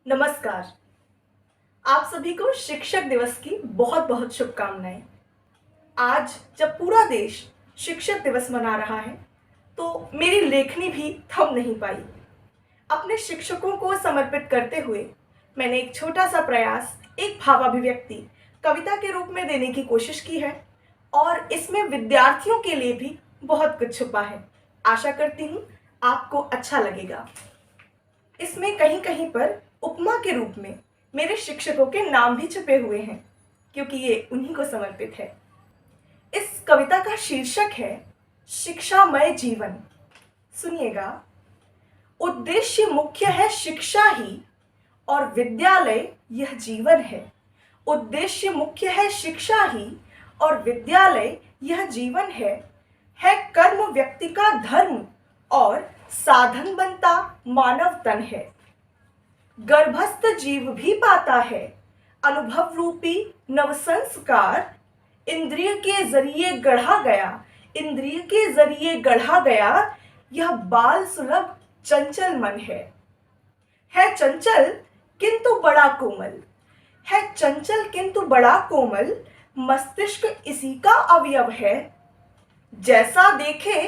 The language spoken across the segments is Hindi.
नमस्कार। आप सभी को शिक्षक दिवस की बहुत बहुत शुभकामनाएं। आज जब पूरा देश शिक्षक दिवस मना रहा है तो मेरी लेखनी भी थम नहीं पाई। अपने शिक्षकों को समर्पित करते हुए मैंने एक छोटा सा प्रयास, एक भावाभिव्यक्ति कविता के रूप में देने की कोशिश की है और इसमें विद्यार्थियों के लिए भी बहुत कुछ छुपा है। आशा करती हूँ आपको अच्छा लगेगा। इसमें कहीं कहीं पर उपमा के रूप में मेरे शिक्षकों के नाम भी छुपे हुए हैं, क्योंकि ये उन्हीं को समर्पित है। इस कविता का शीर्षक है शिक्षामय जीवन। सुनिएगा। उद्देश्य मुख्य है शिक्षा ही और विद्यालय यह जीवन है। उद्देश्य मुख्य है शिक्षा ही और विद्यालय यह जीवन है कर्म व्यक्ति का धर्म और साधन बनता मानव तन है। गर्भस्थ जीव भी पाता है अनुभव रूपी नव संस्कार। इंद्रिय के जरिए गढ़ा गया, इंद्रिय के जरिए गढ़ा गया यह बाल सुलभ चंचल मन है चंचल किंतु बड़ा कोमल, है चंचल किंतु बड़ा कोमल। मस्तिष्क इसी का अवयव है। जैसा देखे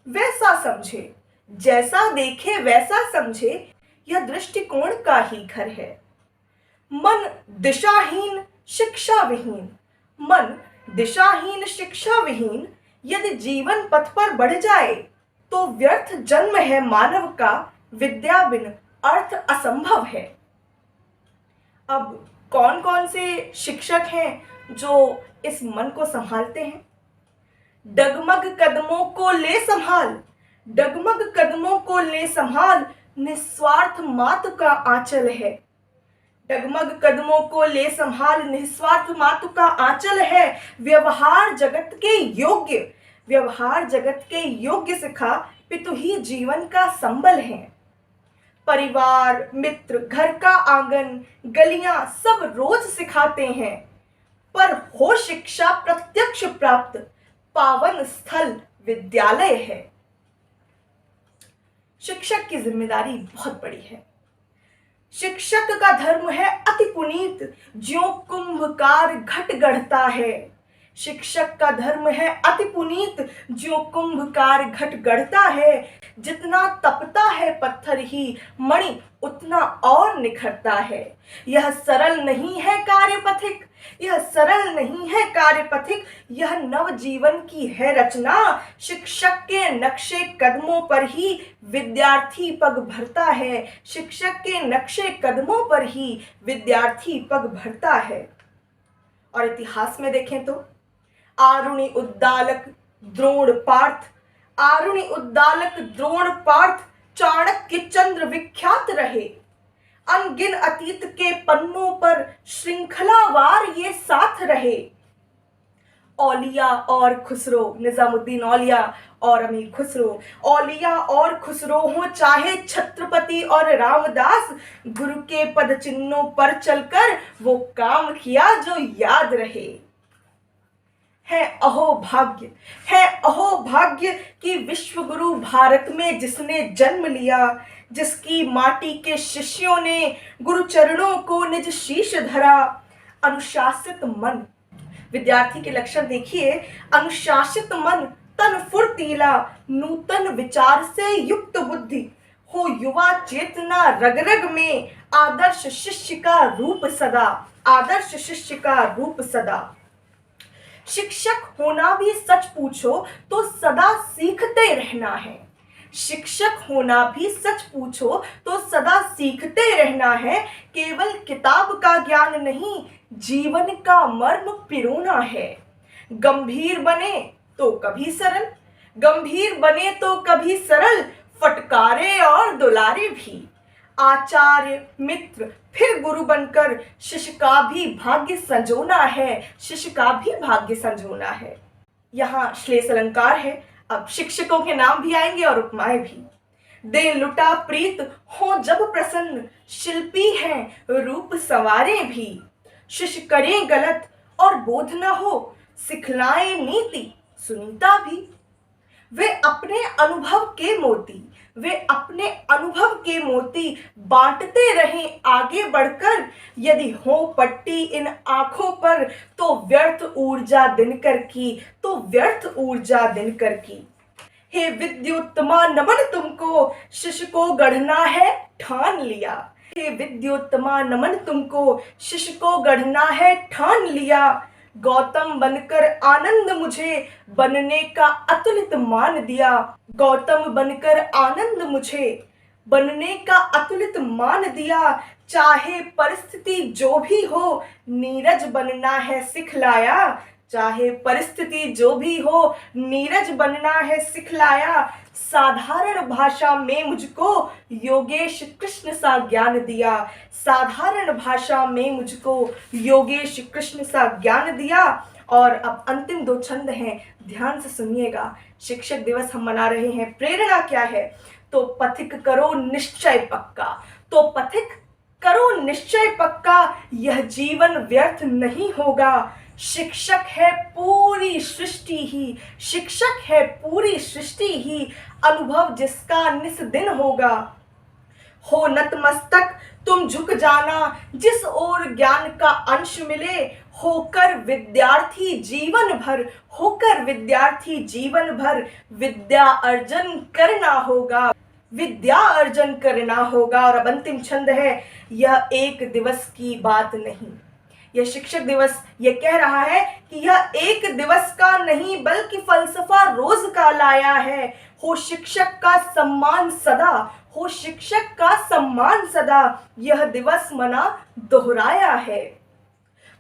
वैसा समझे, जैसा देखे वैसा समझे यह दृष्टिकोण का ही घर है। मन दिशाहीन शिक्षा विहीन, मन दिशाहीन शिक्षा विहीन यदि जीवन पथ पर बढ़ जाए तो व्यर्थ जन्म है मानव का। विद्या बिन अर्थ असंभव है। अब कौन कौन से शिक्षक हैं जो इस मन को संभालते हैं? डगमग कदमों को ले संभाल, डगमग कदमों को ले संभाल निस्वार्थ मातु का आंचल है। डगमग कदमों को ले संभाल निस्वार्थ मातु का आंचल है। व्यवहार जगत के योग्य, व्यवहार जगत के योग्य सिखा पितु ही जीवन का संबल है। परिवार मित्र घर का आंगन गलियां सब रोज सिखाते हैं, पर हो शिक्षा प्रत्यक्ष प्राप्त पावन स्थल विद्यालय है। शिक्षक की जिम्मेदारी बहुत बड़ी है। शिक्षक का धर्म है अति पुनीत, ज्यों कुंभकार घट गढ़ता है। शिक्षक का धर्म है अति पुनीत, ज्यों कुंभकार घट गढ़ता है। जितना तपता है पत्थर ही मणि उतना और निखरता है। यह सरल नहीं है कार्यपथिक, यह सरल नहीं है कार्यपथिक, यह नव जीवन की है रचना। शिक्षक के नक्शे कदमों पर ही विद्यार्थी पग भरता है। शिक्षक के नक्शे कदमों पर ही विद्यार्थी पग भरता है। और इतिहास में देखें तो आरुणि उद्दालक द्रोण पार्थ, आरुणि उद्दालक द्रोण पार्थ चाणक्य चंद्र विख्यात रहे। अनगिन अतीत के पन्नों पर श्रृंखलावार ये साथ रहे। औलिया और खुसरो, निजामुद्दीन औलिया और अमीर खुसरो, औलिया और खुसरो हो चाहे छत्रपति और रामदास, गुरु के पद चिन्हों पर चलकर वो काम किया जो याद रहे। है अहो भाग्य, है अहो भाग्य कि विश्व गुरु भारत में जिसने जन्म लिया, जिसकी माटी के शिष्यों ने गुरु चरणों को निज शीश धरा। अनुशासित मन, विद्यार्थी के लक्षण देखिए। अनुशासित मन तन फुर्तीला, नूतन विचार से युक्त बुद्धि, हो युवा चेतना रग रग में। आदर्श शिष्य का रूप सदा, आदर्श शिष्य का रूप सदा। शिक्षक होना भी सच पूछो तो सदा सीखते रहना है। शिक्षक होना भी सच पूछो तो सदा सीखते रहना है। केवल किताब का ज्ञान नहीं, जीवन का मर्म पिरोना है। गंभीर बने तो कभी सरल, गंभीर बने तो कभी सरल, फटकारे और दुलारे भी। आचार्य मित्र फिर गुरु बनकर शिष्य का भी भाग्य संजोना है, शिष्य का भी भाग्य संजोना है। यहाँ श्लेष अलंकार है। अब शिक्षकों के नाम भी आएंगे और उपमाएं भी। दे लुटा प्रीत हो जब प्रसन्न, शिल्पी हैं रूप संवारे भी। शिष्य करें गलत और बोध न हो, सिखलाएं नीति सुनीता भी। वे अपने अनुभव के मोती, वे अपने अनुभव के मोती बांटते रहें आगे बढ़कर। यदि हो पट्टी इन आंखों पर तो व्यर्थ ऊर्जा दिनकर की, तो व्यर्थ ऊर्जा दिनकर की। हे विद्युत्तमा नमन तुमको, शिष्य को गढ़ना है ठान लिया। हे विद्युत्तमा नमन तुमको, शिष्य को गढ़ना है ठान लिया। गौतम बनकर आनंद मुझे बनने का अतुलित मान दिया। गौतम बनकर आनंद मुझे बनने का अतुलित मान दिया। चाहे परिस्थिति जो भी हो, नीरज बनना है सिखलाया। चाहे परिस्थिति जो भी हो, नीरज बनना है सिखलाया। साधारण भाषा में मुझको योगेश कृष्ण सा ज्ञान दिया। साधारण भाषा में मुझको योगेश कृष्ण सा ज्ञान दिया। और अब अंतिम दो छंद हैं, ध्यान से सुनिएगा। शिक्षक दिवस हम मना रहे हैं, प्रेरणा क्या है? तो पथिक करो निश्चय पक्का। तो पथिक करो निश्चय पक्का, यह जीवन व्यर्थ नहीं होगा। शिक्षक है पूरी सृष्टि ही, शिक्षक है पूरी सृष्टि ही, अनुभव जिसका निस दिन होगा। हो नतमस्तक तुम झुक जाना, जिस ओर ज्ञान का अंश मिले। होकर विद्यार्थी जीवन भर, होकर विद्यार्थी जीवन भर, विद्या अर्जन करना होगा। विद्या अर्जन करना होगा। और अब अंतिम छंद है, यह एक दिवस की बात नहीं। यह शिक्षक दिवस ये कह रहा है कि यह एक दिवस का नहीं बल्कि फलसफा रोज का लाया है। हो शिक्षक का सम्मान सदा, हो शिक्षक का सम्मान सदा, यह दिवस मना दोहराया है।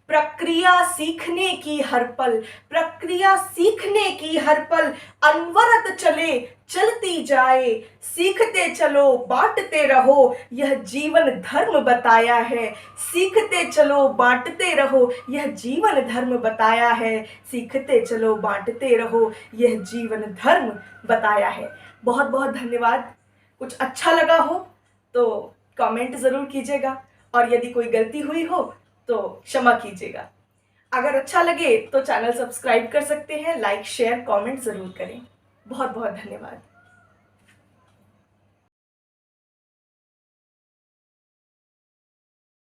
प्रक्रिया सीखने की हर पल, प्रक्रिया सीखने की हर पल, अनवरत चले चलती जाए। सीखते चलो बांटते रहो, यह जीवन धर्म बताया है। सीखते चलो बांटते रहो, यह जीवन धर्म बताया है। सीखते चलो बांटते रहो, यह जीवन धर्म बताया है। बहुत बहुत धन्यवाद। कुछ अच्छा लगा हो तो कमेंट ज़रूर कीजिएगा, और यदि कोई गलती हुई हो तो क्षमा कीजिएगा। अगर अच्छा लगे तो चैनल सब्सक्राइब कर सकते हैं, लाइक शेयर कमेंट ज़रूर करें। बहुत बहुत धन्यवाद।